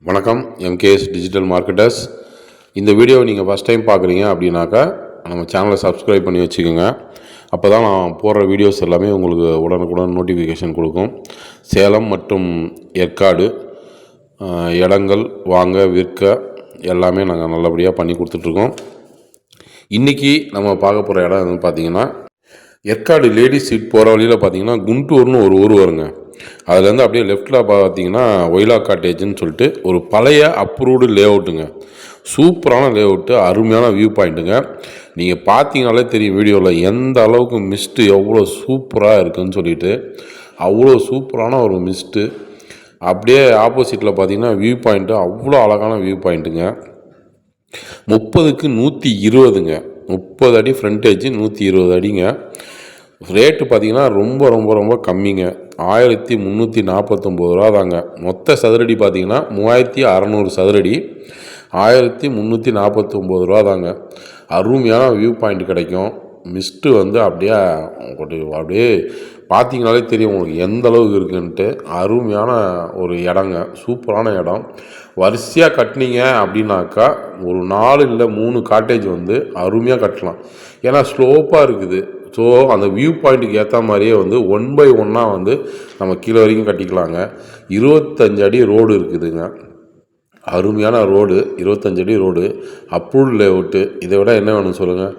வணக்கம். MKS digital marketers. இந்த வீடியோவை நீங்கள் ஃபஸ்ட் டைம் பார்க்குறீங்க அப்படின்னாக்கா நம்ம சேனலை சப்ஸ்கிரைப் பண்ணி வச்சுக்கோங்க. அப்போ தான் நான் போடுற வீடியோஸ் எல்லாமே உங்களுக்கு உடனுக்குடன் நோட்டிஃபிகேஷன் கொடுக்கும். சேலம் மற்றும் ஏற்காடு இடங்கள் வாங்க விற்க எல்லாமே நாங்கள் நல்லபடியாக பண்ணி கொடுத்துட்ருக்கோம். இன்றைக்கி நம்ம பார்க்க போகிற இடம் வந்து பார்த்திங்கன்னா ஏற்காடு லேடிஸ் சீட் போகிற வழியில் பார்த்திங்கன்னா குண்டூர்னு ஒரு ஊர் வருங்க. அதுலேருந்து அப்படியே லெஃப்ட்டில் பார்த்தீங்கன்னா ஒயிலா காட்டேஜ்னு சொல்லிட்டு ஒரு பழைய அப்ரூவ்டு லே அவுட்டுங்க. சூப்பரான லே அவுட்டு, அருமையான வியூ பாயிண்ட்டுங்க. நீங்கள் பார்த்தீங்கனாலே தெரியும் வீடியோவில் எந்த அளவுக்கு மிஸ்ட்டு எவ்வளோ சூப்பராக இருக்குதுன்னு சொல்லிட்டு. அவ்வளோ சூப்பரான ஒரு மிஸ்ட்டு. அப்படியே ஆப்போசிட்டில் பார்த்தீங்கன்னா வியூ பாயிண்ட்டு அவ்வளோ அழகான வியூ பாயிண்ட்டுங்க. 30க்கு 120ங்க. 30 அடி ஃப்ரண்டேஜ், 120 அடிங்க. ரேட்டு பார்த்திங்கன்னா ரொம்ப ரொம்ப ரொம்ப கம்மிங்க. 1349 ரூபா தாங்க. மொத்த சதுரடி பார்த்திங்கன்னா 3600 சதுரடி, 1349 ரூபா தாங்க. அருமையான வியூ பாயிண்ட் கிடைக்கும். மிஸ்ட்டு வந்து அப்படியே பார்த்தீங்கனாலே தெரியும் உங்களுக்கு எந்த அளவுக்கு இருக்குன்ட்டு. அருமையான ஒரு இடங்க, சூப்பரான இடம். வரிசையாக கட்டினீங்க அப்படின்னாக்கா ஒரு 4 இல்லை 3 காட்டேஜ் வந்து அருமையாக கட்டலாம். ஏன்னா ஸ்லோப்பாக இருக்குது. ஸோ அந்த வியூ பாயிண்ட்டுக்கு ஏற்ற மாதிரியே வந்து 1 by 1 வந்து நம்ம கீழே வரைக்கும் கட்டிக்கலாங்க. 25 அடி ரோடு இருக்குதுங்க. அருமையான ரோடு, 25 அடி ரோடு, அப்ரூவ்ட் லே அவுட்டு. இதை விட என்ன வேணும் சொல்லுங்கள்.